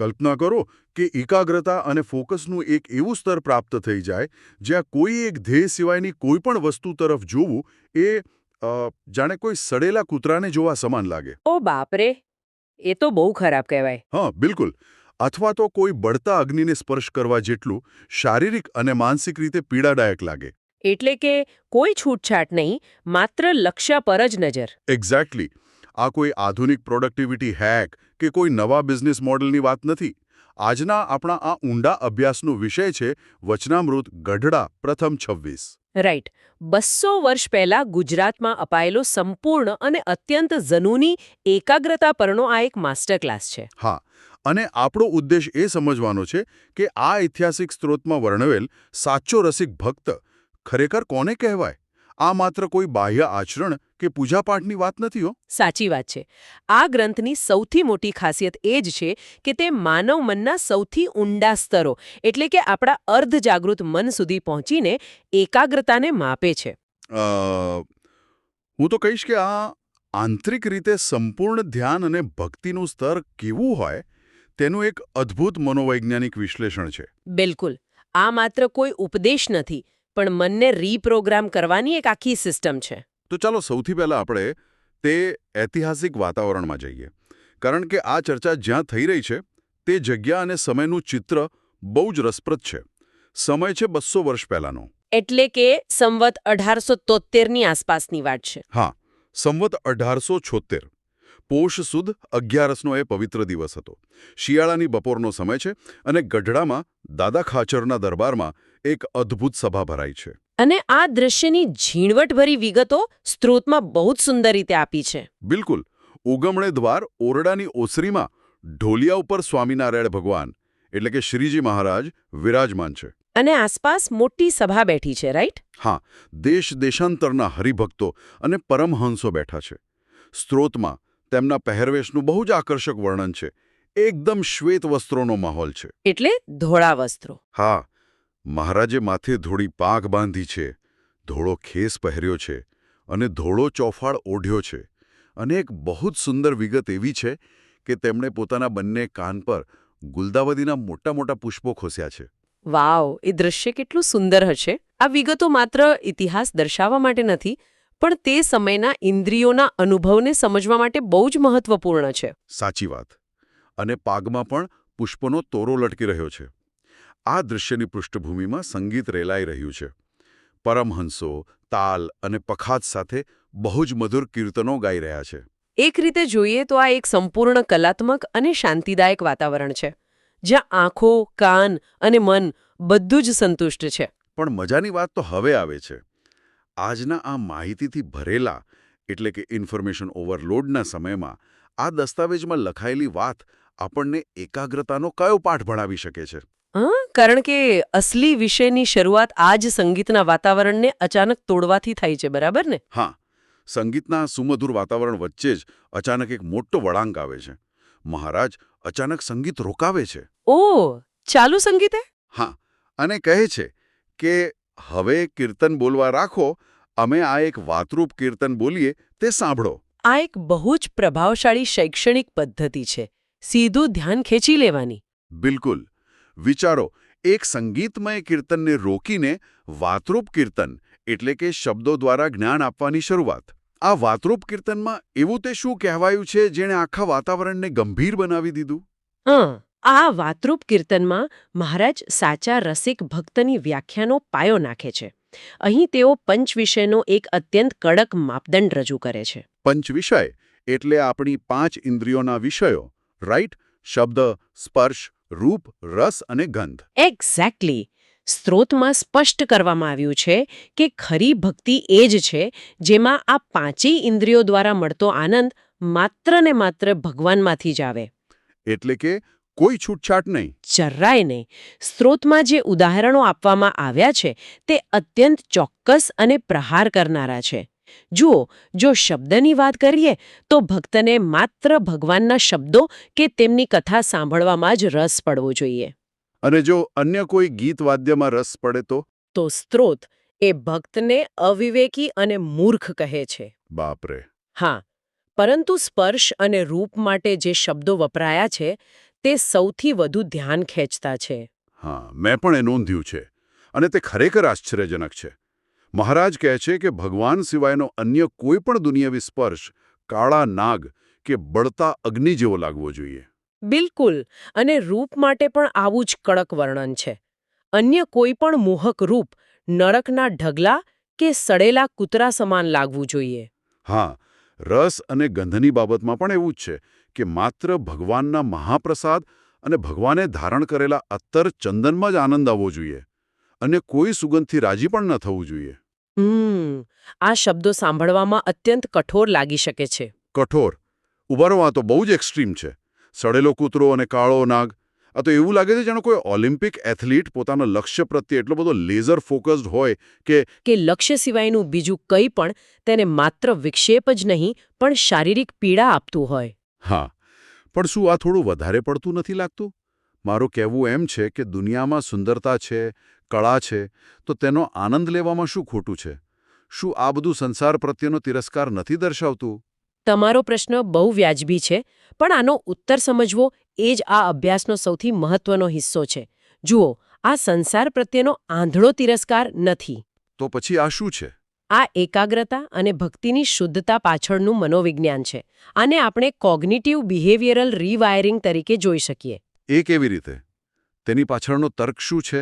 કલ્પના કરો કે એકાગ્રતા અને ફોકસનું એક એવું સ્તર પ્રાપ્ત થઈ જાય જ્યાં કોઈ એક ધ્યેય સિવાયની કોઈ પણ વસ્તુ તરફ જોવું એ જાણે કોઈ સડેલા કૂતરાને જોવા સમાન લાગે. ઓ બાપરે, એ તો બહુ ખરાબ કહેવાય. હા, બિલકુલ. અથવા તો કોઈ બળતા અગ્નિને સ્પર્શ કરવા જેટલું શારીરિક અને માનસિક રીતે પીડાદાયક લાગે. એટલે કે કોઈ છૂટછાટ નહીં, માત્ર લક્ષ્ય પર જ નજર. એક્ઝેક્ટલી. આ કોઈ આધુનિક પ્રોડક્ટિવિટી હેક કે કોઈ નવા બિઝનેસ મોડલની વાત નથી. આજના આપણા આ ઊંડા અભ્યાસનો વિષય છે વચનામૃત ગઢડા પ્રથમ 26. રાઈટ. 200 વર્ષ પહેલા ગુજરાતમાં અપાયેલો સંપૂર્ણ અને અત્યંત ઝનૂની એકાગ્રતા પરનો આ એક માસ્ટર ક્લાસ છે. હા, અને આપણો ઉદ્દેશ એ સમજવાનો છે કે આ ઐતિહાસિક સ્ત્રોતમાં વર્ણવેલ સાચો રસિક ભક્ત ખરેખર કોને કહેવાય. આ માત્ર કોઈ બાહ્ય આચરણ કે પૂજાપાઠની વાત નથી હો. સાચી વાત છે. આ ગ્રંથની સૌથી મોટી ખાસિયત એ જ છે કે તે માનવ મનના સૌથી ઊંડા સ્તરો એટલે કે આપણા અર્ધજાગૃત મન સુધી પહોંચીને એકાગ્રતાને માપે છે. હું તો કહીશ કે આ આંતરિક રીતે સંપૂર્ણ ધ્યાન અને ભક્તિનું સ્તર કેવું હોય તેનું એક અદ્ભુત મનોવૈજ્ઞાનિક વિશ્લેષણ છે. બિલકુલ. આ માત્ર કોઈ ઉપદેશ નથી, પણ મનને રીપ્રોગ્રામ કરવાની એક આખી સિસ્ટમ છે. તો ચાલો સૌથી પહેલા આપણે તે ઐતિહાસિક વાતાવરણમાં જઈએ, કારણ કે આ ચર્ચા જ્યાં થઈ રહી છે તે જગ્યા અને સમયનું ચિત્ર બહુ જ રસપ્રદ છે. સમય છે 200 વર્ષ પહેલાનો. એટલે કે સંવત 1873ની આસપાસની વાત છે. હા, સંવત 1876. પોષ સુદ 11નો એ પવિત્ર દિવસ હતો. શિયાળાની બપોરનો સમય છે અને ગઢડામાં દાદા ખાચરના દરબારમાં એક અદ્ભુત સભા ભરાઈ છે. અને આ દ્રશ્યની ઝીણવટભરી વિગતો સ્ત્રોતમાં બહુ જ સુંદર રીતે આપી છે. બિલકુલ. ઉગમણે દ્વાર ઓરડાની ઓસરીમાં ઢોલિયા ઉપર સ્વામિનારાયણ ભગવાન એટલે કે શ્રીજી મહારાજ વિરાજમાન છે. અને આસપાસ મોટી સભા બેઠી છે, રાઈટ? હા, દેશ દેશાંતરના હરિભક્તો અને પરમહંસો બેઠા છે. સ્ત્રોતમાં તેમના પહેરવેશનું બહુ જ આકર્ષક વર્ણન છે. એકદમ શ્વેત વસ્ત્રોનો માહોલ છે. એટલે ધોળા વસ્ત્રો. હા, મહારાજે માથે ધોળી પાઘ બાંધી છે, ધોળો ખેસ પહેર્યો છે અને ધોળો ચોફાળ ઓઢ્યો છે. અને એક બહુ જ સુંદર વિગત એવી છે કે તેમણે પોતાના બંને કાન પર ગુલદાવદીના મોટા મોટા પુષ્પો ખોસ્યા છે. વાવ, એ દ્રશ્ય કેટલું સુંદર હશે. આ વિગતો માત્ર ઇતિહાસ દર્શાવવા માટે નથી, પણ તે સમયના ઇન્દ્રિયોના અનુભવને સમજવા માટે બહુ જ મહત્વપૂર્ણ છે. સાચી વાત. અને પાગમાં પણ પુષ્પનો તોરો લટકી રહ્યો છે. આ દૃશ્યની પૃષ્ઠભૂમિમાં સંગીત રેલાઈ રહ્યું છે. પરમહંસો તાલ અને પખાત સાથે બહુ જ મધુર કીર્તનો ગાઈ રહ્યા છે. એક રીતે જોઈએ તો આ એક સંપૂર્ણ કલાત્મક અને શાંતિદાયક વાતાવરણ છે, જ્યાં આંખો, કાન અને મન બધું જ સંતુષ્ટ છે. પણ મજાની વાત તો હવે આવે છે. આજના આ માહિતીથી ભરેલા એટલે કે ઇન્ફોર્મેશન ઓવરલોડના સમયમાં આ દસ્તાવેજમાં લખાયેલી વાત આપણને એકાગ્રતાનો કયો પાઠ ભણાવી શકે છે? કારણ કે અસલી વિષયની શરૂઆત આ જ સંગીતના વાતાવરણને અચાનક તોડવાથી થાય છે, બરાબર ને? હા, સંગીતના સુમધુર વાતાવરણ વચ્ચે જ અચાનક એક મોટો વળાંક આવે છે. મહારાજ અચાનક સંગીત રોકાવે છે. ઓહ, ચાલુ સંગીતે? હા, અને કહે છે કે હવે કીર્તન બોલવા રાખો, અમે આ એક વાતરૂપ કીર્તન બોલીએ તે સાંભળો. આ એક બહુ જ પ્રભાવશાળી શૈક્ષણિક પદ્ધતિ છે, સીધું ધ્યાન ખેંચી લેવાની. બિલકુલ. વિચારો, એક સંગીતમય કીર્તનને રોકીને વાતરૂપ કીર્તન એટલે કે શબ્દો દ્વારા જ્ઞાન આપવાની શરૂઆત. આ વાતરૂપ કીર્તનમાં એવું તે શું કહેવાયું છે જેણે આખા વાતાવરણને ગંભીર બનાવી દીધું? આ વાતરૂપ કીર્તનમાં મહારાજ સાચા રસિક ભક્તની વ્યાખ્યાનો પાયો નાખે છે. અહીં તેઓ પંચ વિષયનો એક અત્યંત કડક માપદંડ રજૂ કરે છે. પંચ વિષય એટલે આપણી 5 ઇન્દ્રિયોના વિષયો, રાઈટ? શબ્દ, સ્પર્શ, રૂપ, રસ અને ગંધ. એક્ઝેક્ટલી. સ્ત્રોતમાં સ્પષ્ટ કરવામાં આવ્યું છે કે ખરી ભક્તિ એ જ છે જેમાં આ 5 ઇન્દ્રિયો દ્વારા મળતો આનંદ માત્ર ને માત્ર ભગવાનમાંથી જ આવે. એટલે કે કોઈ છૂટછાટ નહીં. જરાય નહીં. સ્ત્રોતમાં જે ઉદાહરણો આપવામાં આવ્યા છે તે અત્યંત ચોક્કસ અને પ્રહાર કરનારા છે. જુઓ, જો શબ્દની વાત કરીએ તો ભક્તને માત્ર ભગવાનના શબ્દો કે તેમની કથા સાંભળવામાં જ રસ પડવો જોઈએ. અને જો અન્ય કોઈ ગીત વાદ્યમાં રસ પડે તો સ્ત્રોત એ ભક્તને અવિવેકી અને મૂર્ખ કહે છે. બાપરે. હા, પરંતુ સ્પર્શ અને રૂપ માટે જે શબ્દો વપરાયા છે તે સૌથી વધુ ધ્યાન ખેંચતા છે. હા, મેં પણ એ નોંધ્યું છે અને તે ખરેખર આશ્ચર્યજનક છે. મહારાજ કહે છે કે ભગવાન સિવાયનો અન્ય કોઈ પણ દુનિયાવી સ્પર્શ કાળા નાગ કે બળતા અગ્નિ જેવો લાગવો જોઈએ. બિલકુલ. અને રૂપ માટે પણ આવું જ કડક વર્ણન છે. અન્ય કોઈ પણ મોહક રૂપ નરકના ઢગલા કે સડેલા કૂતરા સમાન લાગવું જોઈએ. હા, રસ અને ગંધની બાબતમાં પણ એવું જ છે કે માત્ર ભગવાનના મહાપ્રસાદ અને ભગવાને ધારણ કરેલા અત્તર ચંદનમાં જ આનંદ આવવો જોઈએ અને કોઈ સુગંધથી રાજી પણ ન થવું જોઈએ. આ શબ્દો સાંભળવામાં અત્યંત કઠોર લાગી શકે છે. કઠોર ઉભારો, આ તો બહુ જ એક્સ્ટ્રીમ છે. સડેલો કૂતરો અને કાળો નાગ, આ તો એવું લાગે છે જાણે કોઈ ઓલિમ્પિક એથ્લીટ પોતાના લક્ષ્ય પ્રત્યે એટલો બધો લેઝર ફોકસ્ડ હોય કે લક્ષ્ય સિવાયનું બીજું કંઈ પણ તેને માત્ર વિક્ષેપ જ નહીં પણ શારીરિક પીડા આપતું હોય. હા, પણ શું આ થોડું વધારે પડતું નથી લાગતું? મારું કહેવું એમ છે કે દુનિયામાં સુંદરતા છે, કળા છે, તો તેનો આનંદ લેવામાં શું ખોટું છે? શું આ બધું સંસાર પ્રત્યેનો તિરસ્કાર નથી દર્શાવતું? તમારો પ્રશ્ન બહુ વ્યાજબી છે, પણ આનો ઉત્તર સમજવો એ જ આ અભ્યાસનો સૌથી મહત્વનો હિસ્સો છે. જુઓ, આ સંસાર પ્રત્યેનો આંધળો તિરસ્કાર નથી. તો પછી આ શું છે? આ એકાગ્રતા અને ભક્તિની શુદ્ધતા પાછળનું મનોવિજ્ઞાન છે. આને આપણે કોગ્નિટિવ બિહેવિયરલ રીવાયરિંગ તરીકે જોઈ શકીએ. એ કેવી રીતે? તેની પાછળનો તર્ક શું છે?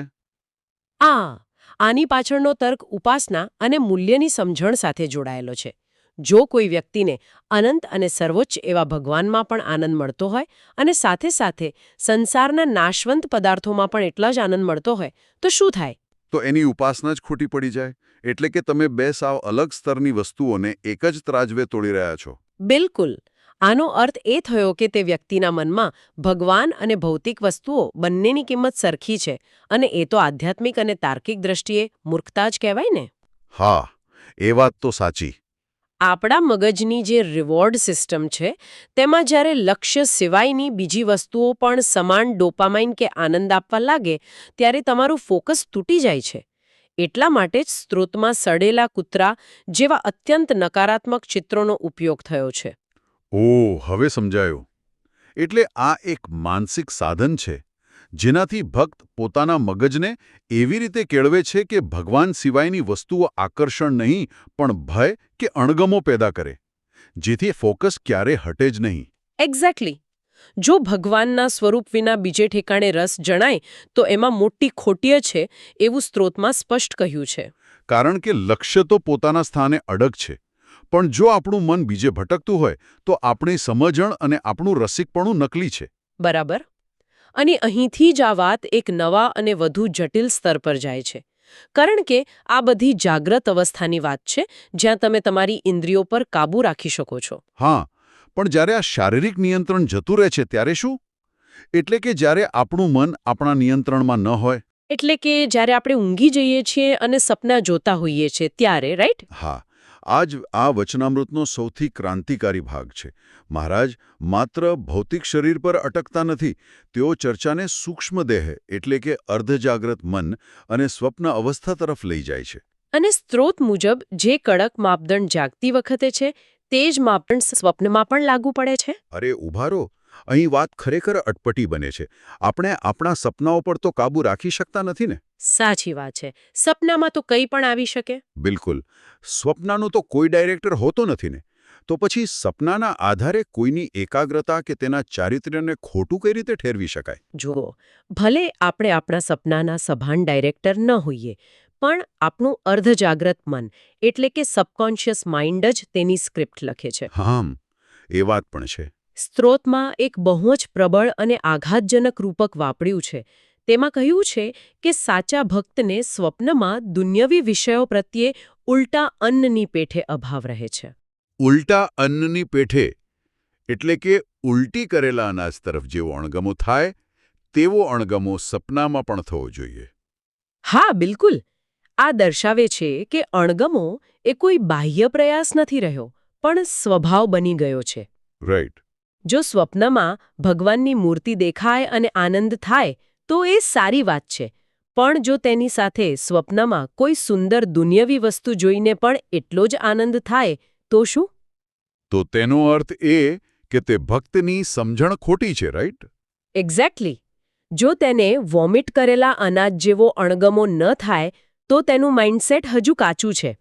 આની પાછળનો તર્ક ઉપાસના અને મૂલ્યની સમજણ સાથે જોડાયેલો છે. જો કોઈ વ્યક્તિને અનંત અને સર્વોચ્ચ એવા ભગવાનમાં પણ આનંદ મળતો હોય અને સાથે સાથે સંસારના નાશવંત પદાર્થોમાં પણ એટલા જ આનંદ મળતો હોય તો શું થાય? તો એની ઉપાસના જ ખોટી પડી જાય. એટલે કે તમે બે સાવ અલગ સ્તરની વસ્તુઓને એક જ ત્રાજવે તોડી રહ્યા છો. બિલકુલ. આનો અર્થ એ થયો કે તે વ્યક્તિના મનમાં ભગવાન અને ભૌતિક વસ્તુઓ બંનેની કિંમત સરખી છે અને એ તો આધ્યાત્મિક અને તાર્કિક દ્રષ્ટિએ મૂર્ખતા જ કહેવાય ને. હા, એ વાત તો સાચી. આપણા મગજની જે રિવોર્ડ સિસ્ટમ છે તેમાં જ્યારે લક્ષ્ય સિવાયની બીજી વસ્તુઓ પણ સમાન ડોપામાઇન કે આનંદ આપવા લાગે ત્યારે તમારું ફોકસ તૂટી જાય છે. એટલા માટે જ સ્ત્રોતમાં સડેલા કૂતરા જેવા અત્યંત નકારાત્મક ચિત્રોનો ઉપયોગ થયો છે. ઓહ, હવે સમજાયું. એટલે આ એક માનસિક સાધન છે જેનાથી ભક્ત પોતાના મગજને એવી રીતે કેળવે છે કે ભગવાન સિવાયની વસ્તુઓ આકર્ષણ નહીં પણ ભય કે અણગમો પેદા કરે, જેથી ફોકસ ક્યારે હટે જ નહીં. એક્ઝેક્ટલી. જો ભગવાનના સ્વરૂપ વિના બીજે ઠેકાણે રસ જણાય તો એમાં મોટી ખોટીય છે એવું સ્ત્રોતમાં સ્પષ્ટ કહ્યું છે. કારણ કે લક્ષ્ય તો પોતાના સ્થાને અડગ છે, પણ જો આપણું મન બીજે ભટકતું હોય તો આપણી સમજણ અને આપણું રસિકપણું નકલી છે. બરાબર. અને અહીંથી જ આ વાત એક નવા અને વધુ જટિલ સ્તર પર જાય છે. કારણ કે આ બધી જાગ્રત અવસ્થાની વાત છે જ્યાં તમે તમારી ઇન્દ્રિયો પર કાબૂ રાખી શકો છો. હા, પણ જ્યારે આ શારીરિક નિયંત્રણ જતું રહે છે ત્યારે શું? એટલે કે જ્યારે આપણું મન આપણા નિયંત્રણમાં ન હોય. એટલે કે જ્યારે આપણે ઊંઘી જઈએ છીએ અને સપના જોતા હોઈએ છીએ ત્યારે, રાઈટ? હા, આ વચનામૃતનો સૌથી ક્રાંતિકારી ભાગ છે. મહારાજ માત્ર ભૌતિક શરીર પર અટકતા નથી. તેઓ ચર્ચાને સૂક્ષ્મ દેહ એટલે કે અર્ધજાગ્રત મન અને સ્વપ્ન અવસ્થા તરફ લઈ જાય છે. અને સ્ત્રોત મુજબ જે કડક માપદંડ જાગતી વખતે છે તે જ માપદંડ સ્વપ્નમાં પણ લાગુ પડે છે. અરે ઉભારો, અહીં વાત ખરેખર અટપટી બને છે. આપણે આપણા સપનાઓ પર તો કાબૂ રાખી શકતા નથી ને? સાચી વાત છે. સપનામાં તો કંઈ પણ આવી શકે. બિલકુલ. સ્વપ્નનો તો કોઈ ડાયરેક્ટર હોતો નથી ને? તો પછી સપનાના આધારે કોઈની એકાગ્રતા કે તેના ચારિત્ર્યને ખોટું કઈ રીતે ઠેરવી શકાય? જુઓ, ભલે આપણે આપણા સપનાના સભાન ડાયરેક્ટર ન હોઈએ, પણ આપણું અર્ધજાગ્રત મન એટલે કે સબકોન્શિયસ માઇન્ડ જ તેની સ્ક્રિપ્ટ લખે છે. હા, એ વાત પણ છે. સ્ત્રોતમાં એક બહુ જ પ્રબળ અને આઘાતજનક રૂપક વાપર્યું છે. તેમાં કહ્યું છે કે સાચા ભક્તને સ્વપ્નમાં દુન્યવી વિષયો પ્રત્યે ઉલટા અન્નની પેઠે અભાવ રહે છે. ઉલટા અન્નની પેઠે એટલે કે ઉલટી કરેલા અનાજ તરફ જેવો અણગમો થાય તેવો અણગમો સપનામાં પણ થવો જોઈએ. હા, બિલકુલ. આ દર્શાવે છે કે અણગમો એ કોઈ બાહ્ય પ્રયાસ નથી રહ્યો, પણ સ્વભાવ બની ગયો છે. રાઈટ. જો સ્વપ્નમાં ભગવાનની મૂર્તિ દેખાય અને આનંદ થાય તો એ સારી વાત છે, પણ જો તેની સાથે સ્વપ્નમાં કોઈ સુંદર દુન્યવી વસ્તુ જોઈને પણ એટલો જ આનંદ થાય તો શું? તો તેનો અર્થ એ કે તે ભક્તની સમજણ ખોટી છે, રાઈટ? એક્ઝેક્ટલી. જો તેને વોમિટ કરેલા અનાજ જેવો અણગમો ન થાય તો તેનું માઇન્ડસેટ હજુ કાચું છે.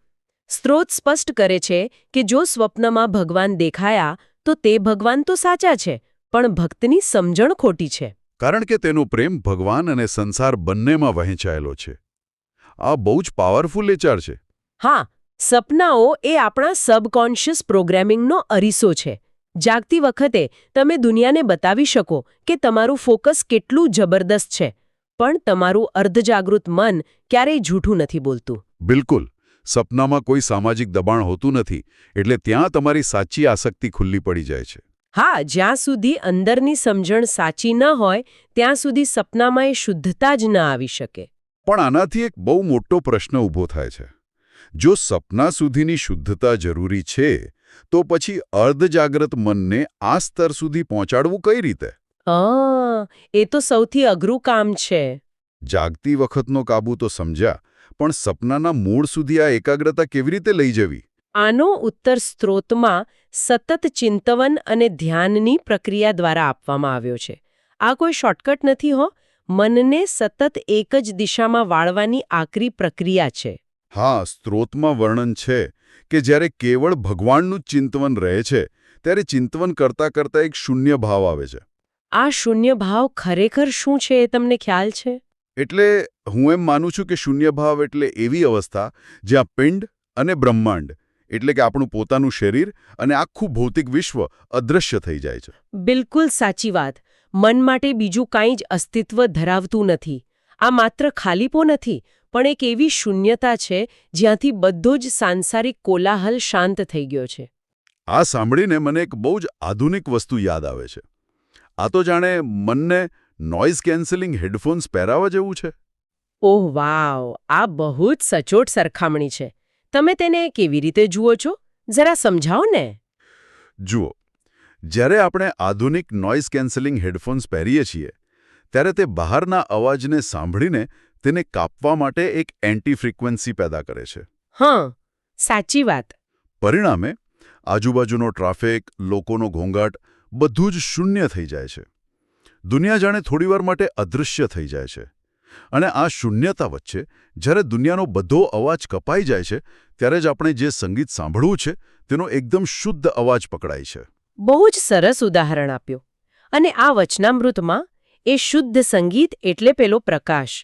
સ્ત્રોત સ્પષ્ટ કરે છે કે જો સ્વપ્નમાં ભગવાન દેખાયા તો તે ભગવાન તો સાચા છે, પણ ભક્તની સમજણ ખોટી છે. કારણ કે તેનો પ્રેમ ભગવાન અને સંસાર બંનેમાં વહેંચાયેલો છે. આ બહુ જ પાવરફુલ વિચાર છે. હા, સપનાઓ એ આપણા સબકોન્શિયસ પ્રોગ્રામિંગનો અરીસો છે. જાગતી વખતે તમે દુનિયાને બતાવી શકો કે તમારું ફોકસ કેટલું જબરદસ્ત છે, પણ તમારું અર્ધજાગૃત મન ક્યારેય જૂઠું નથી બોલતું. બિલકુલ. સપનામાં કોઈ સામાજિક દબાણ હોતું નથી, એટલે ત્યાં તમારી સાચી આસક્તિ ખુલ્લી પડી જાય છે. હા, જ્યાં સુધી અંદરની સમજણ સાચી ન હોય ત્યાં સુધી સપનામાં એ શુદ્ધતા જ ન આવી શકે. પણ આનાથી એક બહુ મોટો પ્રશ્ન ઊભો થાય છે. જો સપના સુધીની શુદ્ધતા જરૂરી છે, તો પછી અર્ધજાગ્રત મનને આ સ્તર સુધી પહોંચાડવું કઈ રીતે? એ તો સૌથી અઘરું કામ છે. જાગતી વખતનો કાબુ તો સમજ્યા, પણ સપનાના મૂળ સુધી આ એકાગ્રતા કેવી રીતે લઈ જવી? આનો ઉત્તર સ્ત્રોતમાં સતત ચિંતવન અને ધ્યાનની પ્રક્રિયા દ્વારા આપવામાં આવ્યો છે. આ કોઈ શોર્ટકટ નથી હો. મનને સતત એક જ દિશામાં વાળવાની આકરી પ્રક્રિયા છે. હા, સ્ત્રોતમાં વર્ણન છે કે જ્યારે કેવળ ભગવાનનું જ ચિંતવન રહે છે, ત્યારે ચિંતવન કરતાં કરતાં એક શૂન્ય ભાવ આવે છે. આ શૂન્ય ભાવ ખરેખર શું છે એ તમને ખ્યાલ છે? એટલે હું એમ માનું છું કે શૂન્ય ભાવ એટલે એવી અવસ્થા જ્યાં પિંડ અને બ્રહ્માંડ એટલે કે આપણું પોતાનું શરીર અને આખું ભૌતિક વિશ્વ અદૃશ્ય થઈ જાય છે. બિલકુલ સાચી વાત. મન માટે બીજું કાંઈ જ અસ્તિત્વ ધરાવતું નથી. આ માત્ર ખાલીપો નથી, પણ એક એવી શૂન્યતા છે જ્યાંથી બધો જ સાંસારિક કોલાહલ શાંત થઈ ગયો છે. આ સાંભળીને મને એક બહુ જ આધુનિક વસ્તુ યાદ આવે છે. આ તો જાણે મનને નોઇઝ કેન્સલિંગ હેડફોન્સ પહેરાવા જેવું છે. ઓહ વાવ, આ બહુ જ સચોટ સરખામણી છે. તમે તેને કેવી રીતે જુઓ છો? જરા સમજાવો ને. જુઓ, જ્યારે આપણે આધુનિક નોઇઝ કેન્સલિંગ હેડફોન્સ પહેરીએ છીએ, ત્યારે તે બહારના અવાજને સાંભળીને તેને કાપવા માટે એક એન્ટી ફ્રીક્વન્સી પેદા કરે છે. હા, સાચી વાત. પરિણામે આજુબાજુનો ટ્રાફિક, લોકોનો ઘોંઘાટ બધું જ શૂન્ય થઈ જાય છે. દુનિયા જાણે થોડીવાર માટે અદૃશ્ય થઈ જાય છે. અને આ શૂન્યતા વચ્ચે જ્યારે દુનિયાનો બધો અવાજ કપાઈ જાય છે, ત્યારે જ આપણે જે સંગીત સાંભળવું છે તેનો એકદમ શુદ્ધ અવાજ પકડાય છે. બહુ જ સરસ ઉદાહરણ આપ્યું. અને આ વચનામૃતમાં એ શુદ્ધ સંગીત એટલે પેલો પ્રકાશ.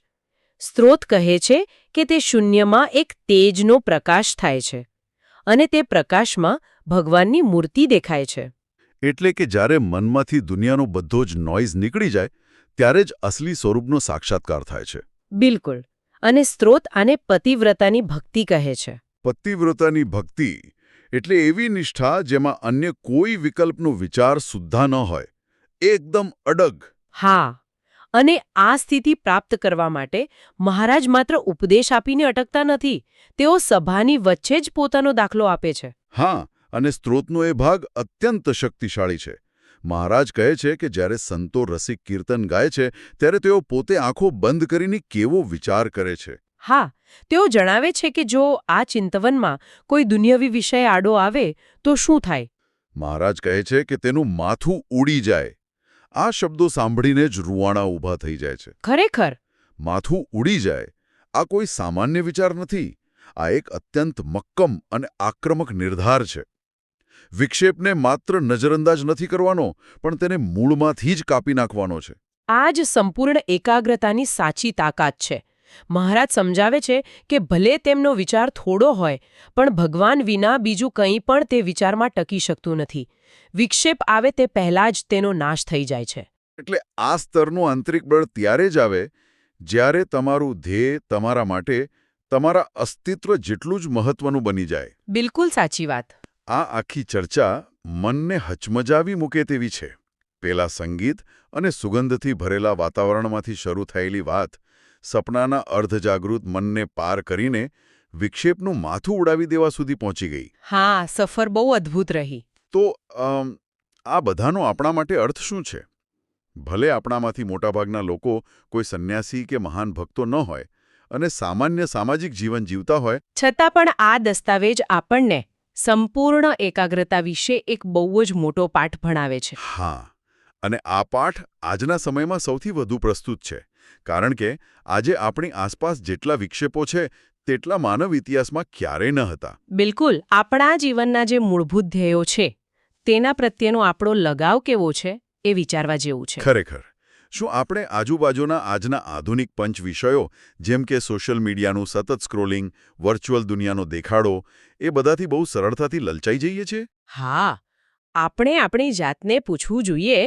સ્ત્રોત કહે છે કે તે શૂન્યમાં એક તેજનો પ્રકાશ થાય છે. અને તે પ્રકાશમાં ભગવાનની મૂર્તિ દેખાય છે. એટલે કે જ્યારે મનમાંથી દુનિયાનો બધો જ નોઇઝ નીકળી જાય, ત્યારે જ અસલી સ્વરૂપનો સાક્ષાત્કાર થાય છે. બિલકુલ. અને સ્ત્રોત આને પતિવ્રતાની ભક્તિ કહે છે. પતિવ્રતાની ભક્તિ એટલે એવી નિષ્ઠા જેમાં અન્ય કોઈ વિકલ્પનો વિચાર સુદ્ધા ન હોય, એકદમ અડગ. હા. અને આ સ્થિતિ પ્રાપ્ત કરવા માટે મહારાજ માત્ર ઉપદેશ આપીને અટકતા નથી. તેઓ સભાની વચ્ચે જ પોતાનો દાખલો આપે છે. હા, અને સ્ત્રોતનો એ ભાગ અત્યંત શક્તિશાળી છે. મહારાજ કહે છે કે જ્યારે સંતો રસિક કીર્તન ગાય છે, ત્યારે તેઓ પોતે આંખો બંધ કરીને કેવો વિચાર કરે છે. હા, તેઓ જણાવે છે કે જો આ ચિંતવનમાં કોઈ દુન્યવી વિષય આડો આવે તો શું થાય? મહારાજ કહે છે કે તેનું માથું ઉડી જાય. આ શબ્દો સાંભળીને જ રૂવાણા ઊભા થઈ જાય છે. ખરેખર. માથું ઉડી જાય. આ કોઈ સામાન્ય વિચાર નથી. આ એક અત્યંત મક્કમ અને આક્રમક નિર્ધાર છે. વિક્ષેપને માત્ર નજરઅંદાજ નથી કરવાનો, પણ તેને મૂળમાંથી જ કાપી નાખવાનો છે. આ જ સંપૂર્ણ એકાગ્રતાની સાચી તાકાત છે. મહારાજ સમજાવે છે કે ભલે તેમનો વિચાર થોડો હોય, પણ ભગવાન વિના બીજું કંઈ પણ તે વિચારમાં ટકી શકતું નથી. વિક્ષેપ આવે તે પહેલાં જ તેનો નાશ થઈ જાય છે. એટલે આ સ્તરનું આંતરિક બળ ત્યારે જ આવે જ્યારે તમારું ધ્યેય તમારા માટે તમારા અસ્તિત્વ જેટલું જ મહત્વનું બની જાય. બિલકુલ સાચી વાત. આ આખી ચર્ચા મનને હચમચાવી મૂકે તેવી છે. પેલા સંગીત અને સુગંધથી ભરેલા વાતાવરણમાંથી શરૂ થયેલી વાત સપનાના અર્ધજાગૃત મનને પાર કરીને વિક્ષેપનું માથું ઉડાવી દેવા સુધી પહોંચી ગઈ. હા, સફર બહુ અદ્ભુત રહી. તો આ બધાનો આપણા માટે અર્થ શું છે? ભલે આપણામાંથી મોટાભાગના લોકો કોઈ સંન્યાસી કે મહાન ભક્તો ન હોય અને સામાન્ય સામાજિક જીવન જીવતા હોય, છતાં પણ આ દસ્તાવેજ આપણને સંપૂર્ણ એકાગ્રતા વિશે એક બહુ જ મોટો પાઠ ભણાવે છે. હા, અને આ પાઠ આજના સમયમાં સૌથી વધુ પ્રસ્તુત છે, કારણ કે આજે આપણી આસપાસ જેટલા વિક્ષેપો છે તેટલા માનવ ઇતિહાસમાં ક્યારેય ન હતા. બિલકુલ. આપણા જીવનના જે મૂળભૂત ધ્યેયો છે તેના પ્રત્યેનો આપણો લગાવ કેવો છે એ વિચારવા જેવું છે. ખરેખર. શું આપણે આજુબાજુના આજના આધુનિક પંચ વિષયો જેમ કે સોશિયલ મીડિયાનું સતત સ્ક્રોલિંગ, વર્ચ્યુઅલ દુનિયાનો દેખાડો એ બધાથી બહુ સરળતાથી લલચાઈ જઈએ છીએ? હા, આપણે આપણી જાતને પૂછવું જોઈએ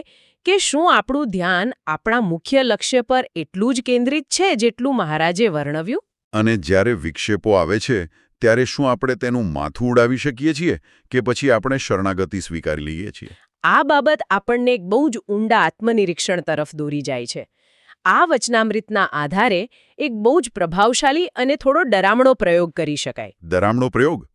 કે શું આપણું ધ્યાન આપણા મુખ્ય લક્ષ્ય પર એટલું જ કેન્દ્રિત છે જેટલું મહારાજે વર્ણવ્યું? અને જ્યારે વિક્ષેપો આવે છે ત્યારે શું આપણે તેનું માથું ઉડાવી શકીએ છીએ કે પછી આપણે શરણાગતિ સ્વીકારી લઈએ છીએ? આ બાબત આપણને એક બહુ જ ઊંડા આત્મનિરીક્ષણ તરફ દોરી જાય છે. આ વચનામૃતના આધારે એક બહુ જ પ્રભાવશાળી અને થોડો ડરામણો પ્રયોગ કરી શકાય. ડરામણો પ્રયોગ?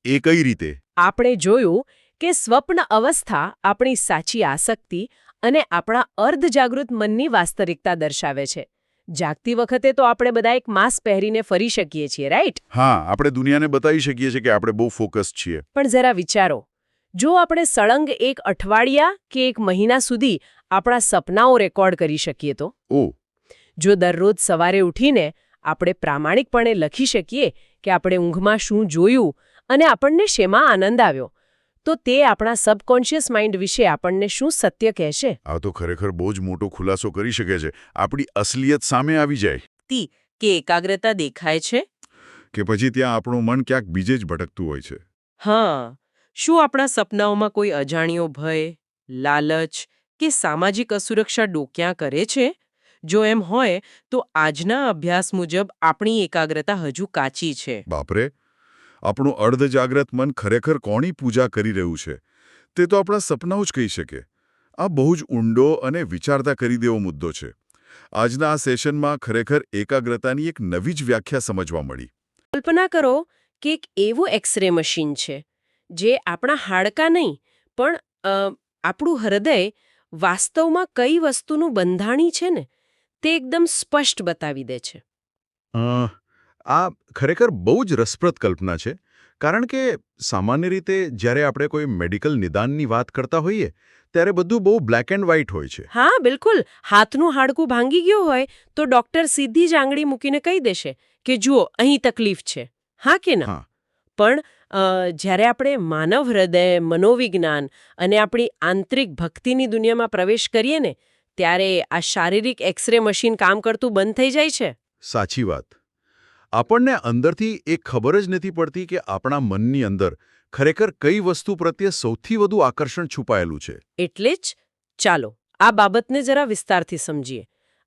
એ કઈ રીતે? આપણે જોયું કે સ્વપ્ન અવસ્થા આપણી સાચી આસક્તિ અને આપણા અર્ધજાગૃત મનની વાસ્તવિકતા દર્શાવે છે. જાગતી વખતે તો આપણે બધા એક માસ્ક પહેરીને ફરી શકીએ છીએ, રાઈટ? હા, આપણે દુનિયાને બતાવી શકીએ છીએ કે આપણે બહુ ફોકસ છીએ. પણ જરા વિચારો, જો આપણે સળંગ એક અઠવાડિયા કે એક મહિના સુધી આપણા સપનાઓ રેકોર્ડ કરી શકીએ તો? ઓહ, જો દરરોજ સવારે ઉઠીને આપણે પ્રામાણિકપણે લખી શકીએ કે આપણે ઊંઘમાં શું જોયું અને આપણને શેમાં આનંદ આવ્યો, તો તે આપણા સબકોન્શિયસ માઇન્ડ વિશે આપણને શું સત્ય કહેશે? આ તો ખરેખર બહુ જ મોટો ખુલાસો કરી શકે છે. આપણી અસલિયત સામે આવી જાય. કે એકાગ્રતા દેખાય છે કે પછી ત્યાં આપણું મન ક્યાંક બીજે જ ભટકતું હોય છે. હા, શું આપણા સપનાઓમાં કોઈ અજાણ્યો ભય, લાલચ કે સામાજિક અસુરક્ષા ડોક્યાં કરે છે? જો એમ હોય તો આજના અભ્યાસ મુજબ આપણી એકાગ્રતા હજુ કાચી છે. બાપરે, આપણું અર્ધજાગ્રત મન ખરેખર કોની પૂજા કરી રહ્યું છે તે તો આપણા સપનાઓ જ કહી શકે. આ બહુ જ ઊંડો અને વિચારતા કરી દેવો મુદ્દો છે. આજના આ સેશનમાં ખરેખર એકાગ્રતાની એક નવી જ વ્યાખ્યા સમજવા મળી. કલ્પના કરો કે એક એવું એક્સરે મશીન છે જે આપણા હાડકાં નહીં પણ આપણું હૃદય વાસ્તવમાં કઈ વસ્તુનું બંધાણી છે ને તે એકદમ સ્પષ્ટ બતાવી દે છે. આ ખરેખર બહુ જ રસપ્રદ કલ્પના છે, કારણ કે સામાન્ય રીતે જ્યારે આપણે કોઈ મેડિકલ નિદાનની વાત કરતા હોઈએ ત્યારે બધું બહુ બ્લેક એન્ડ વ્હાઇટ હોય છે. હા, બિલકુલ. હાથનું હાડકું ભાંગી ગયું હોય તો ડોક્ટર સીધી જ આંગળી મૂકીને કહી દેશે કે જુઓ અહીં તકલીફ છે. હા કે ના? હા. પણ જ્યારે આપણે માનવ હૃદય, મનોવિજ્ઞાન અને આપણી આંતરિક ભક્તિની દુનિયામાં પ્રવેશ કરીએ ને ત્યારે આ શારીરિક એક્સરે મશીન કામ કરતું બંધ થઈ જાય છે. સાચી વાત. આપણને અંદરથી એ ખબર જ નથી પડતી કે આપણા મનની અંદર ખરેખર કઈ વસ્તુ પ્રત્યે સૌથી વધુ આકર્ષણ છુપાયેલું છે. એટલે જ ચાલો આ બાબતને જરા વિસ્તારથી સમજીએ.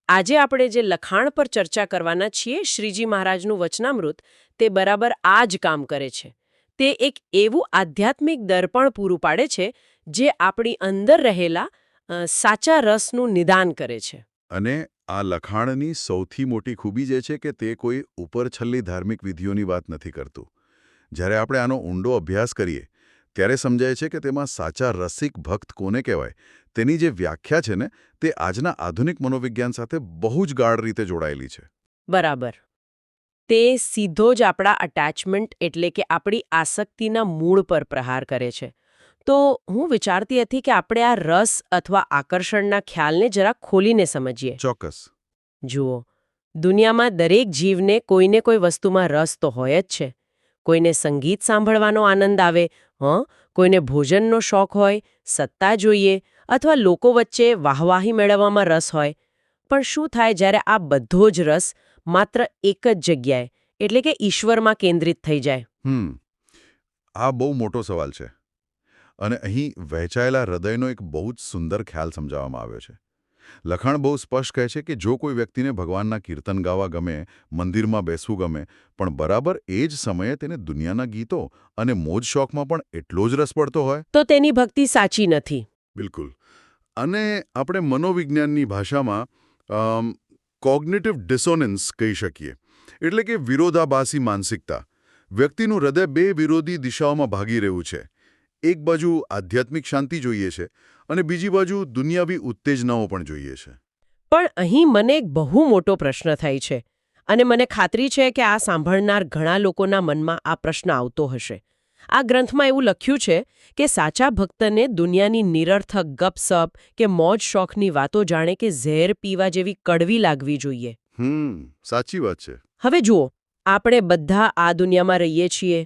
આજે આપણે જે લખાણ પર ચર્ચા કરવાના છીએ, શ્રીજી મહારાજનું વચનામૃત, તે બરાબર આ જ કામ કરે છે. તે એક એવું આધ્યાત્મિક દર્પણ પૂરું પાડે છે જે આપણી અંદર રહેલા સાચા રસનું નિદાન કરે છે. અને આ લખાણની સૌથી મોટી ખૂબી જે છે કે તે કોઈ ઉપરછલ્લી ધાર્મિક વિધિઓની વાત નથી કરતું. જ્યારે આપણે આનો ઊંડો અભ્યાસ કરીએ ત્યારે સમજાય છે કે તેમાં સાચા રસિક ભક્ત કોને કહેવાય તેની જે વ્યાખ્યા છે ને તે આજના આધુનિક મનોવિજ્ઞાન સાથે બહુ જ ગાઢ રીતે જોડાયેલી છે. બરાબર. તે સીધો જ આપણા અટેચમેન્ટ એટલે કે આપણી આસક્તિના મૂળ પર પ્રહાર કરે છે. તો હું વિચારતી હતી કે આપણે આ રસ અથવા આકર્ષણના ખ્યાલને જરા ખોલીને સમજીએ. ચોક્કસ. જુઓ, દુનિયામાં દરેક જીવને કોઈને કોઈ વસ્તુમાં રસ તો હોય જ છે. કોઈને સંગીત સાંભળવાનો આનંદ આવે, કોઈને ભોજનનો શોખ હોય, સત્તા જોઈએ, અથવા લોકો વચ્ચે વાહવાહી મેળવવામાં રસ હોય. પણ શું થાય જ્યારે આ બધો જ રસ માત્ર એક જ જગ્યાએ એટલે કે ઈશ્વરમાં કેન્દ્રિત થઈ જાય? આ બહુ મોટો સવાલ છે. અને અહીં વહેંચાયેલા હૃદયનો એક બહુ જ સુંદર ખ્યાલ સમજાવવામાં આવ્યો છે. લખાણ બહુ સ્પષ્ટ કહે છે કે જો કોઈ વ્યક્તિને ભગવાનના કીર્તન ગાવા ગમે, મંદિરમાં બેસવું ગમે, પણ બરાબર એ જ સમયે તેને દુનિયાના ગીતો અને મોજ શોખમાં પણ એટલો જ રસ પડતો હોય, તો તેની ભક્તિ સાચી નથી. બિલકુલ. અને આપણે મનોવિજ્ઞાનની ભાષામાં કોગ્નિટિવ ડિસોનન્સ કહી શકીએ, એટલે કે વિરોધાભાસી માનસિકતા. વ્યક્તિનું હૃદય બે વિરોધી દિશાઓમાં ભાગી રહ્યું છે. એક બાજુ આધ્યાત્મિક શાંતિ જોઈએ છે અને બીજી બાજુ દુનિયાવી ઉત્તેજનાઓ પણ જોઈએ છે. પણ અહીં મને એક બહુ મોટો પ્રશ્ન થાય છે અને મને ખાતરી છે કે આ સાંભળનાર ઘણા લોકોના મનમાં આ પ્રશ્ન આવતો હશે. આ ગ્રંથમાં એવું લખ્યું છે કે સાચા ભક્તને દુનિયાની નિરર્થક ગપસપ કે મોજ શોખની વાતો જાણે કે ઝેર પીવા જેવી કડવી લાગવી જોઈએ. સાચી વાત છે. હવે જુઓ, આપણે બધા આ દુનિયામાં રહીએ છીએ.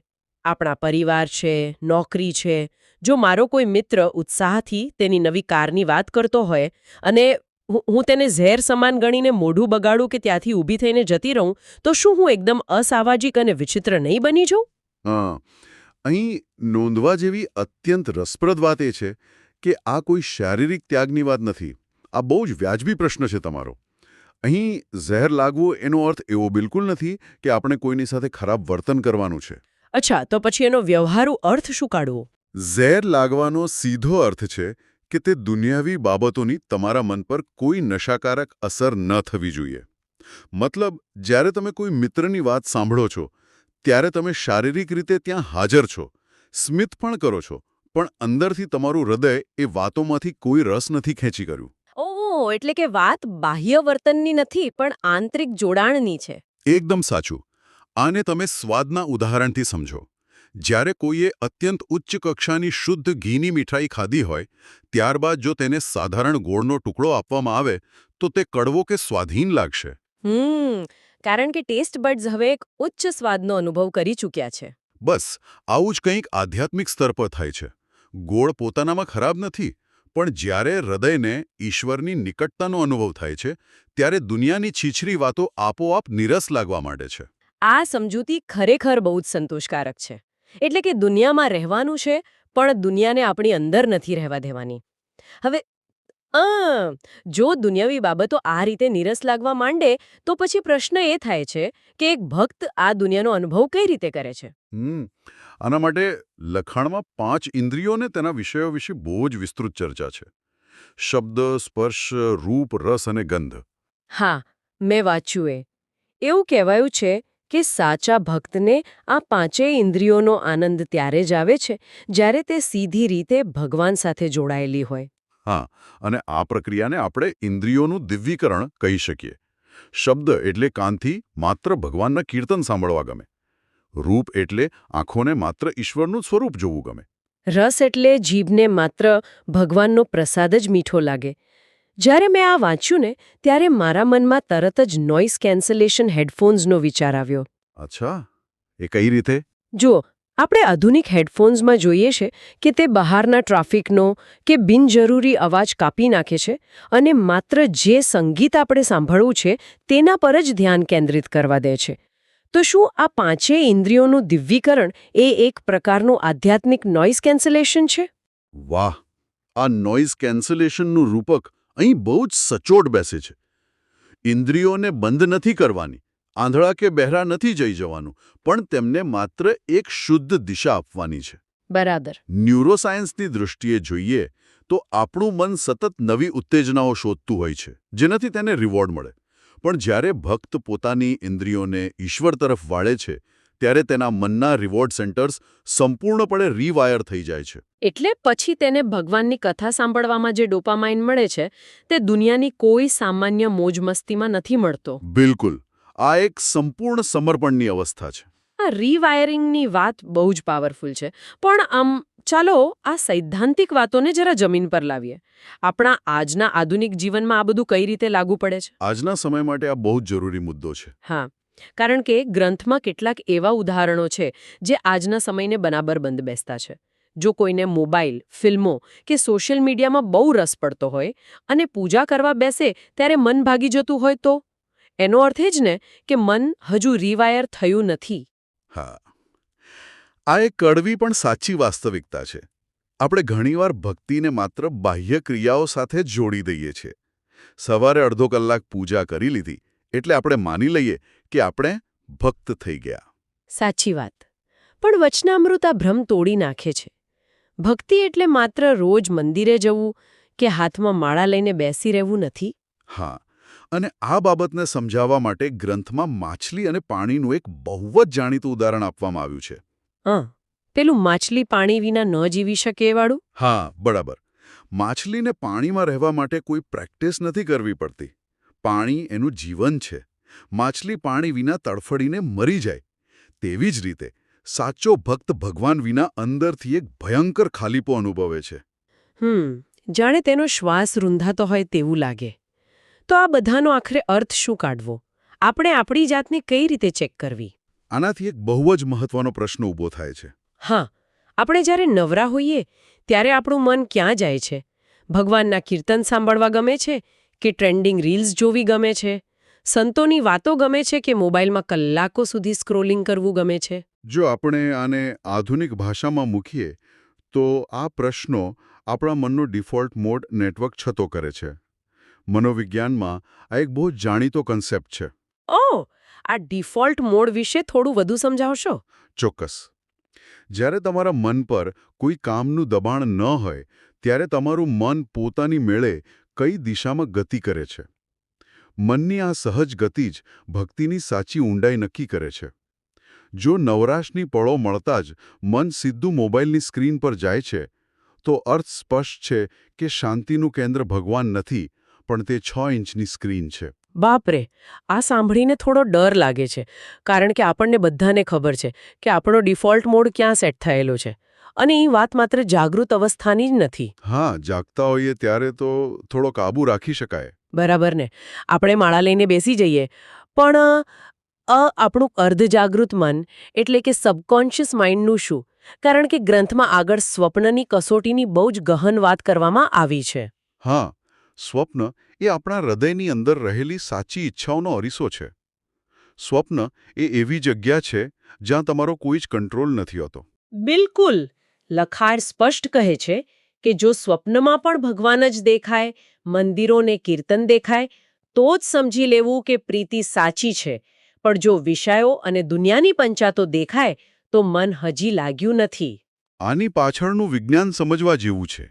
આપણા પરિવાર છે, નોકરી છે. જો મારો કોઈ મિત્ર ઉત્સાહથી તેની નવી કારની વાત કરતો હોય અને હું તેને ઝેર સમાન ગણીને મોઢું બગાડું કે ત્યાંથી ઊભી થઈને જતી રહું, તો શું હું એકદમ અસામાજિક અને વિચિત્ર નહીં બની જાઉં? હા, અહીં નોંધવા જેવી અત્યંત રસપ્રદ વાત એ છે કે આ કોઈ શારીરિક ત્યાગની વાત નથી. આ બહુ જ વ્યાજબી પ્રશ્ન છે તમારો. અહીં ઝેર લાગવું એનો અર્થ એવો બિલકુલ નથી કે આપણે કોઈની સાથે ખરાબ વર્તન કરવાનું છે. અચ્છા, તો પછી એનો વ્યવહારુ અર્થ શું કાઢવો? ઝેર લાગવાનો સીધો અર્થ છે કે તે દુનિયાવી બાબતોની તમારા મન પર કોઈ નશાકારક અસર ન થવી જોઈએ. મતલબ, જ્યારે તમે કોઈ મિત્રની વાત સાંભળો છો, ત્યારે તમે શારીરિક રીતે ત્યાં હાજર છો, સ્મિત પણ કરો છો, પણ અંદરથી તમારું હૃદય એ વાતોમાંથી કોઈ રસ નથી ખેંચી કર્યું. ઓહ, એટલે કે વાત બાહ્ય વર્તનની નથી પણ આંતરિક જોડાણની છે. એકદમ સાચું. આને તમે સ્વાદના ઉદાહરણથી સમજો. જ્યારે કોઈએ અત્યંત ઉચ્ચ કક્ષાની શુદ્ધ ઘીની મીઠાઈ ખાધી હોય, ત્યારબાદ જો તેને સાધારણ ગોળનો ટુકડો આપવામાં આવે તો તે કડવો કે સ્વાધીન લાગશે. કારણ કે ટેસ્ટ બડ્સ હવે એક ઉચ્ચ સ્વાદનો અનુભવ કરી ચૂક્યા છે. બસ આવું જ કંઈક આધ્યાત્મિક સ્તર પર થાય છે. ગોળ પોતાનામાં ખરાબ નથી, પણ જ્યારે હૃદયને ઈશ્વરની નિકટતાનો અનુભવ થાય છે, ત્યારે દુનિયાની છીછરી વાતો આપોઆપ નીરસ લાગવા માંડે છે. આ સમજૂતી ખરેખર બહુ જ સંતોષકારક છે. એટલે કે દુનિયામાં રહેવાનું છે, પણ દુનિયાને આપણી અંદર નથી રહેવા દેવાની. હવે જો દુનિયાવી બાબતો આ રીતે નીરસ લાગવા માંડે, તો પછી પ્રશ્ન એ થાય છે કે એક ભક્ત આ દુનિયાનો અનુભવ કઈ રીતે કરે છે? આના માટે લખાણમાં 5 ઇન્દ્રિયોને તેના વિષયો વિશે બહુ જ વિસ્તૃત ચર્ચા છે. શબ્દ, સ્પર્શ, રૂપ, રસ અને ગંધ. હા, મેં વાંચ્યું. એવું કહેવાયું છે કે સાચા ભક્તને આ 5 ઇન્દ્રિયોનો આનંદ ત્યારે જ આવે છે જ્યારે તે સીધી રીતે ભગવાન સાથે જોડાયેલી હોય. હા, અને આ પ્રક્રિયાને આપણે ઇન્દ્રિયોનું દિવ્યીકરણ કહી શકીએ. શબ્દ એટલે કાનથી માત્ર ભગવાનના કીર્તન સાંભળવા ગમે. રૂપ એટલે આંખોને માત્ર ઈશ્વરનું સ્વરૂપ જોવું ગમે. રસ એટલે જીભને માત્ર ભગવાનનો પ્રસાદ જ મીઠો લાગે. જ્યારે મેં આ વાંચ્યું ને, ત્યારે મારા મનમાં તરત જ નોઇઝ કેન્સલેશન હેડફોન્સનો વિચાર આવ્યો. અચ્છા, એ કઈ રીતે? જુઓ, આપણે આધુનિક હેડફોન્સમાં જોઈએ છે કે તે બહારના ટ્રાફિકનો કે બિનજરૂરી અવાજ કાપી નાખે છે અને માત્ર જે સંગીત આપણે સાંભળવું છે તેના પર જ ધ્યાન કેન્દ્રિત કરવા દે છે. તો શું આ 5 ઇન્દ્રિયોનું દિવ્યીકરણ એ એક પ્રકારનું આધ્યાત્મિક નોઇઝ કેન્સલેશન છે? વાહ! આ નોઇઝ કેન્સલેશનનું રૂપક અહીં બહુ જ સચોટ બેસે છે. ઇન્દ્રિયોને બંધ નથી કરવાની, આંધળા કે બહેરા નથી જઈ જવાનું, પણ તેમને માત્ર એક શુદ્ધ દિશા આપવાની છે. બરાબર. ન્યુરોસાયન્સની દૃષ્ટિએ જોઈએ તો આપણું મન સતત નવી ઉત્તેજનાઓ શોધતું હોય છે, જેનાથી તેને રિવોર્ડ મળે. પણ જ્યારે ભક્ત પોતાની ઇન્દ્રિયોને ઈશ્વર તરફ વાળે છે, ત્યારે તેના મનના રિવોર્ડ સેન્ટર્સ સંપૂર્ણપણે રીવાયર થઈ જાય છે. એટલે પછી તેને ભગવાનની કથા સાંભળવામાં જે ડોપામાઇન મળે છે તે દુનિયાની કોઈ સામાન્ય મોજમસ્તીમાં નથી મળતો. બિલકુલ. આ એક સંપૂર્ણ સમર્પણની અવસ્થા છે. આ રીવાયરિંગની વાત બહુ જ પાવરફુલ છે. પણ ચાલો આ સૈદ્ધાંતિક વાતોને જરા જમીન પર લાવીએ. આપણા આજના આધુનિક જીવનમાં આ બધું કઈ રીતે લાગુ પડે છે? આજના સમય માટે આ બહુ જ જરૂરી મુદ્દો છે. હા, કારણ કે ગ્રંથમાં કેટલાક એવા ઉદાહરણો છે જે આજના સમયને બરાબર બંધ બેસતા છે. જો કોઈને મોબાઈલ, ફિલ્મો કે સોશિયલ મીડિયામાં બહુ રસ પડતો હોય અને પૂજા કરવા બેસે ત્યારે મન ભાગી જતું હોય, તો એનો અર્થ એ જ ને કે મન હજુ રીવાયર થયું નથી. હા, આ એક કડવી પણ સાચી વાસ્તવિકતા છે. આપણે ઘણીવાર ભક્તિને માત્ર બાહ્ય ક્રિયાઓ સાથે જ જોડી દઈએ છીએ. સવારે અડધો કલાક પૂજા કરી લીધી એટલે આપણે માની લઈએ કે આપણે ભક્ત થઈ ગયા. સાચી વાત. પણ વચનામૃત આ ભ્રમ તોડી નાખે છે. ભક્તિ એટલે માત્ર રોજ મંદિરે જવું કે હાથમાં માળા લઈને બેસી રહેવું નથી. હા, અને આ બાબતને સમજાવવા માટે ગ્રંથમાં માછલી અને પાણીનું એક બહુ જ જાણીતું ઉદાહરણ આપવામાં આવ્યું છે. પેલું માછલી પાણી વિના ન જીવી શકે એ વાળું? હા, બરાબર. માછલીને પાણીમાં રહેવા માટે કોઈ પ્રેક્ટિસ નથી કરવી પડતી. પાણી એનું જીવન છે. માછલી પાણી વિના તડફડીને મરી જાય. તેવી જ રીતે સાચો ભક્ત ભગવાન વિના અંદરથી એક ભયંકર ખાલીપો અનુભવે છે. જાણે તેનો શ્વાસ રૂંધાતો હોય તેવું લાગે. તો આ બધાનો આખરે અર્થ શું કાઢવો? આપણે આપણી જાતને કઈ રીતે ચેક કરવી? આનાથી એક બહુ જ મહત્વનો પ્રશ્ન ઊભો થાય છે. હા, આપણે જ્યારે નવરા હોઈએ ત્યારે આપણું મન ક્યાં જાય છે? ભગવાનના કીર્તન સાંભળવા ગમે છે કે ટ્રેન્ડિંગ રીલ્સ જોવી ગમે છે? સંતોની વાતો ગમે છે કે મોબાઈલમાં કલાકો સુધી સ્ક્રોલિંગ કરવું ગમે છે? જો આપણે આને આધુનિક ભાષામાં મૂકીએ તો આ પ્રશ્નો આપણા મનનો ડિફોલ્ટ મોડ નેટવર્ક છતો કરે છે. મનોવિજ્ઞાનમાં આ એક બહુ જાણીતો કન્સેપ્ટ છે. ઓહ, આ ડિફોલ્ટ મોડ વિશે થોડું વધુ સમજાવશો? ચોક્કસ. જ્યારે તમારા મન પર કોઈ કામનું દબાણ ન હોય ત્યારે તમારું મન પોતાની મેળે કઈ દિશામાં ગતિ કરે છે. મનની આ સહજ ગતિ જ ભક્તિની સાચી ઊંડાઈ નક્કી કરે છે. જો નવરાશની પળો મળતા જ મન સીધું મોબાઈલની સ્ક્રીન પર જાય છે તો અર્થ સ્પષ્ટ છે કે શાંતિનું કેન્દ્ર ભગવાન નથી, પણ તે 6 ઇંચની સ્ક્રીન છે. બાપરે, આ સાંભળીને થોડો ડર લાગે છે, કારણ કે આપણને બધાને ખબર છે કે આપણો ડિફોલ્ટ મોડ ક્યાં સેટ થયેલો છે. અને એ વાત માત્ર જાગૃત અવસ્થાની જ નથી. હા, જાગતા હોઈએ ત્યારે તો થોડો કાબુ રાખી શકાય. બરાબર ને. આપણે માળા લઈને બેસી જઈએ, પણ આપણું અર્ધજાગૃત મન એટલે કે સબકોન્શિયસ માઇન્ડનું શું? કારણ કે ગ્રંથમાં આગળ સ્વપ્નની કસોટીની બહુ જ ગહન વાત કરવામાં આવી છે. હા, સ્વપ્ન એ આપણા હૃદયની અંદર રહેલી સાચી ઈચ્છાઓનો અરીસો છે. સ્વપ્ન એ એવી જગ્યા છે જ્યાં તમારો કોઈ જ કંટ્રોલ નથી હોતો. બિલકુલ. લખાણ સ્પષ્ટ કહે છે કે જો સ્વપ્નમાં પણ ભગવાન જ દેખાય, મંદિરોને કીર્તન દેખાય, તો જ સમજી લેવું કે પ્રીતિ સાચી છે. પણ જો વિષયો અને દુનિયાની પંચાતો દેખાય તો મન હજી લાગ્યું નથી. આની પાછળનું વિજ્ઞાન સમજવા જેવું છે.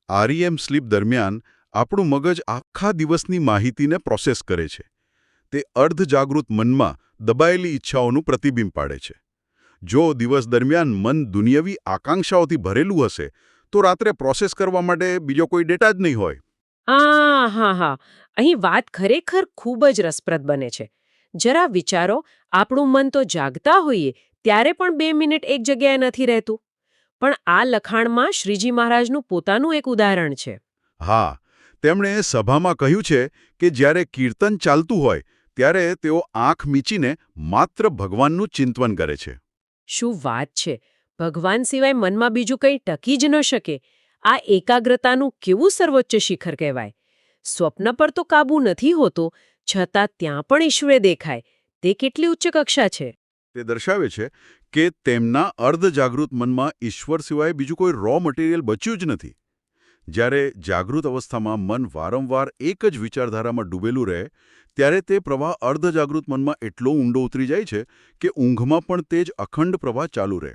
REM સ્લીપ દરમિયાન આપણું મગજ આખા દિવસની માહિતીને પ્રોસેસ કરે છે. તે અર્ધજાગૃત મનમાં દબાયેલી ઈચ્છાઓનું પ્રતિબિંબ પાડે છે. જો દિવસ દરમિયાન મન દુનિયાવી આકાંક્ષાઓથી ભરેલું હશે તો રાત્રે પ્રોસેસ કરવા માટે બીજો કોઈ ડેટા જ નહીં હોય. હા. અહીં વાત ખરેખર ખૂબ જ રસપ્રદ બને છે. જરા વિચારો, આપણું મન તો જાગતા હોઈએ ત્યારે પણ 2 મિનિટ એક જગ્યાએ નથી રહેતું. પણ આ લખાણમાં શ્રીજી મહારાજનું પોતાનું એક ઉદાહરણ છે. હા, તેમણે સભામાં કહ્યું છે કે જ્યારે કીર્તન ચાલતું હોય ત્યારે તેઓ આંખ મીચીને માત્ર ભગવાનનું ચિંતન કરે છે. શું વાત છે! ભગવાન સિવાય મનમાં બીજું કંઈ ટકી જ ન શકે. આ એકાગ્રતાનું કેવું સર્વોચ્ચ શિખર કહેવાય. સ્વપ્ન પર તો કાબૂ નથી હોતો, છતાં ત્યાં પણ ઈશ્વરે દેખાય. તે કેટલી ઉચ્ચ કક્ષા છે! તે દર્શાવે છે કે તેમના અર્ધજાગૃત મનમાં ઈશ્વર સિવાય બીજું કોઈ રો મટીરિયલ બચ્યું જ નથી. જ્યારે જાગૃત અવસ્થામાં મન વારંવાર એક જ વિચારધારામાં ડૂબેલું રહે ત્યારે તે પ્રવાહ અર્ધજાગૃત મનમાં એટલો ઊંડો ઉતરી જાય છે કે ઊંઘમાં પણ તે જ અખંડ પ્રવાહ ચાલુ રહે.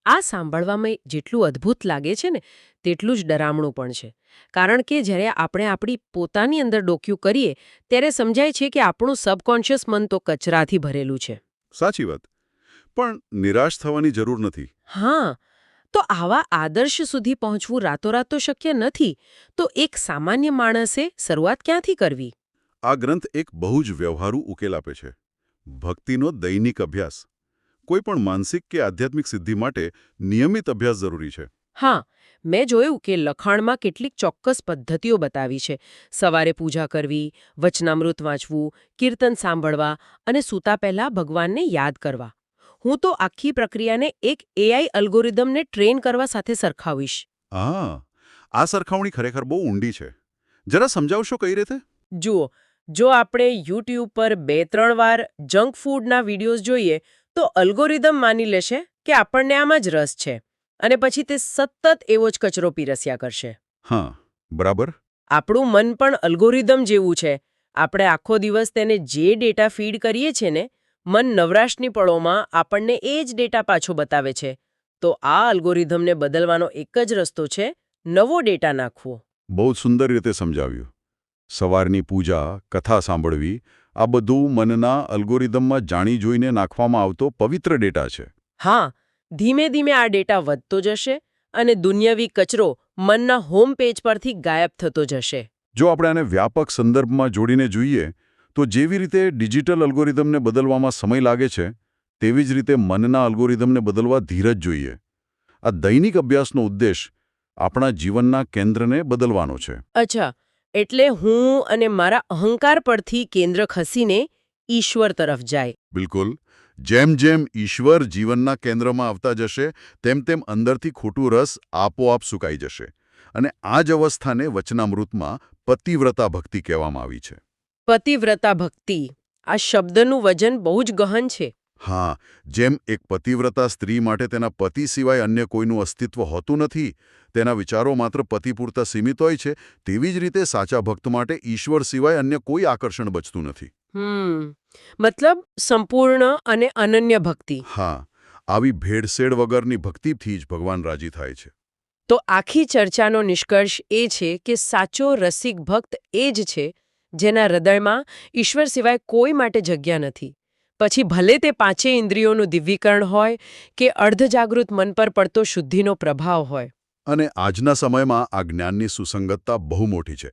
આ સાંભળવામાં જેટલું અદ્ભુત લાગે છે ને તેટલું જ ડરામણું પણ છે. કારણ કે જ્યારે આપણે આપણી પોતાની અંદર ડોક્યું કરીએ ત્યારે સમજાય છે કે આપણું સબકોન્શિયસ મન તો કચરાથી ભરેલું છે. સાચી વાત. પણ નિરાશ થવાની જરૂર નથી. હા, તો આવા આદર્શ સુધી પહોંચવું રાતોરાત તો શક્ય નથી. તો એક સામાન્ય માણસે શરૂઆત ક્યાંથી કરવી? આ ગ્રંથ એક બહુ જ વ્યવહારુ ઉકેલ આપે છે. ભક્તિનો દૈનિક અભ્યાસ. કોઈ પણ માનસિક કે આધ્યાત્મિક સિદ્ધિ માટે નિયમિત અભ્યાસ જરૂરી છે. હા, મેં જોયું કે લખાણમાં કેટલીક ચોક્કસ પદ્ધતિઓ બતાવી છે. સવારે પૂજા કરવી, વચનામૃત વાંચવું, કીર્તન સાંભળવા અને સૂતા પહેલા ભગવાનને યાદ કરવા. હું તો આખી પ્રક્રિયાને એક AI અલ્ગોરિધમને ટ્રેન કરવા સાથે સરખાવીશ. આ સરખામણી ખરેખર બહુ ઊંડી છે. જરા સમજાવશો કઈ રીતે? જુઓ, જો આપણે YouTube પર 2-3 વાર જંક ફૂડના વિડીયોઝ જોઈએ તો અલ્ગોરિધમ માની લેશે કે આપણને આમાં જ રસ છે અને પછી તે સતત એવો જ કચરો પીરસ્યા કરશે. હા, બરાબર. આપણું મન પણ અલ્ગોરિધમ જેવું છે. આપણે આખો દિવસ તેને જે ડેટા ફીડ કરીએ છીએ ને, મન નવરાશની પળોમાં આપણને એ જ ડેટા પાછો બતાવે છે. તો આ અલ્ગોરિધમને બદલવાનો એક જ રસ્તો છે, નવો ડેટા નાખવો. બહુ સુંદર રીતે સમજાવ્યું. સવારની પૂજા, કથા સાંભળવી, આ બધું મનના અલ્ગોરિધમમાં જાણી જોઈને નાખવામાં આવતો પવિત્ર ડેટા છે. હા, ધીમે ધીમે આ ડેટા વધતો જશે અને દુન્યવી કચરો મનના હોમ પેજ પરથી ગાયબ થતો જશે. જો આપણે આને વ્યાપક સંદર્ભમાં જોડીને જોઈએ તો જેવી રીતે ડિજિટલ અલ્ગોરિધમને બદલવામાં સમય લાગે છે તેવી જ રીતે મનના અલ્ગોરિધમને બદલવા ધીરજ જોઈએ. આ દૈનિક અભ્યાસનો ઉદ્દેશ આપણા જીવનના કેન્દ્રને બદલવાનો છે. અચ્છા, એટલે હું અને મારા અહંકાર પરથી કેન્દ્ર ખસીને ઈશ્વર તરફ જાય. બિલકુલ. જેમ જેમ ઈશ્વર જીવનના કેન્દ્રમાં આવતા જશે તેમ તેમ અંદરથી ખોટું રસ આપોઆપ સુકાઈ જશે. અને આ જ અવસ્થાને વચનામૃતમાં પતિવ્રતા ભક્તિ કહેવામાં આવી છે. પતિવ્રતા ભક્તિ, આ શબ્દનું વજન બહુ જ ગહન છે. હા, જેમ એક પતિવ્રતા સ્ત્રી માટે તેના પતિ સિવાય અન્ય કોઈનું અસ્તિત્વ હોતું નથી, તેના વિચારો માત્ર પતિ પૂરતા સીમિત હોય છે, તેવી જ રીતે સાચા ભક્ત માટે ઈશ્વર સિવાય અન્ય કોઈ આકર્ષણ બચતું નથી. મતલબ સંપૂર્ણ અને અનન્ય ભક્તિ. હા, આવી ભેળસેળ વગરની ભક્તિથી જ ભગવાન રાજી થાય છે. તો આખી ચર્ચાનો નિષ્કર્ષ એ છે કે સાચો રસિક ભક્ત એ જ છે જેના હૃદયમાં ઈશ્વર સિવાય કોઈ માટે જગ્યા નથી. પછી ભલે તે પાંચેય ઇન્દ્રિયોનું દિવ્યીકરણ હોય કે અર્ધજાગૃત મન પર પડતો શુદ્ધિનો પ્રભાવ હોય. અને આજના સમયમાં આ જ્ઞાનની સુસંગતતા બહુ મોટી છે.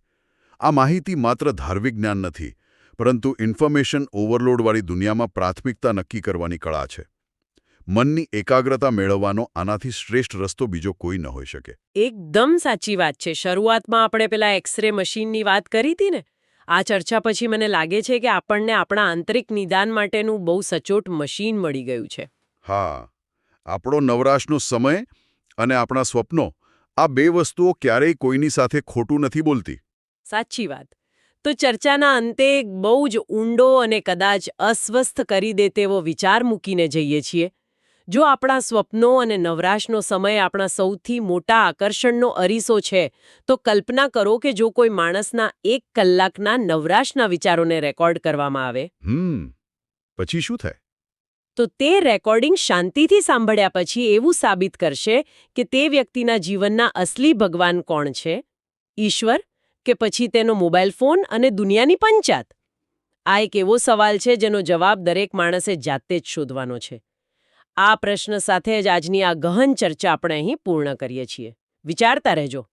આ માહિતી માત્ર ધાર્મિક જ્ઞાન નથી, પરંતુ ઇન્ફોર્મેશન ઓવરલોડવાળી દુનિયામાં પ્રાથમિકતા નક્કી કરવાની કળા છે. મનની એકાગ્રતા મેળવવાનો આનાથી શ્રેષ્ઠ રસ્તો બીજો કોઈ ન હોઈ શકે. એકદમ સાચી વાત છે. શરૂઆતમાં આપણે પેલા એક્સરે મશીનની વાત કરી હતી ને, આ ચર્ચા પછી મને લાગે છે કે આપણને આપણા આંતરિક નિદાન માટેનું બહુ સચોટ મશીન મળી ગયું છે. હા, આપણો નવરાશનો સમય અને આપણા સ્વપ્નો, આ બે વસ્તુઓ ક્યારેય કોઈની સાથે ખોટું નથી બોલતી. સાચી વાત. તો ચર્ચાના અંતે બહુ જ ઊંડો અને કદાચ અસ્વસ્થ કરી દે તેવો વિચાર મૂકીને જઈએ છીએ. જો આપણા સ્વપ્નો અને નવરાશનો સમય આપણા સૌથી મોટા આકર્ષણનો અરીસો છે, તો કલ્પના કરો કે જો કોઈ માણસના 1 કલાકના નવરાશના વિચારોને રેકોર્ડ કરવામાં આવે. પછી શું થાય? તો તે રેકોર્ડિંગ શાંતિથી સાંભળ્યા પછી એવું સાબિત કરશે કે તે વ્યક્તિના જીવનના અસલી ભગવાન કોણ છે? ઈશ્વર કે પછી તેનો મોબાઈલ ફોન અને દુનિયાની પંચાત? આ એક એવો સવાલ છે જેનો જવાબ દરેક માણસે જાતે જ શોધવાનો છે. આ પ્રશ્ન સાથે જ આજની આ ગહન ચર્ચા આપણે અહીં પૂર્ણ કરીએ છીએ. વિચારતા રહેજો.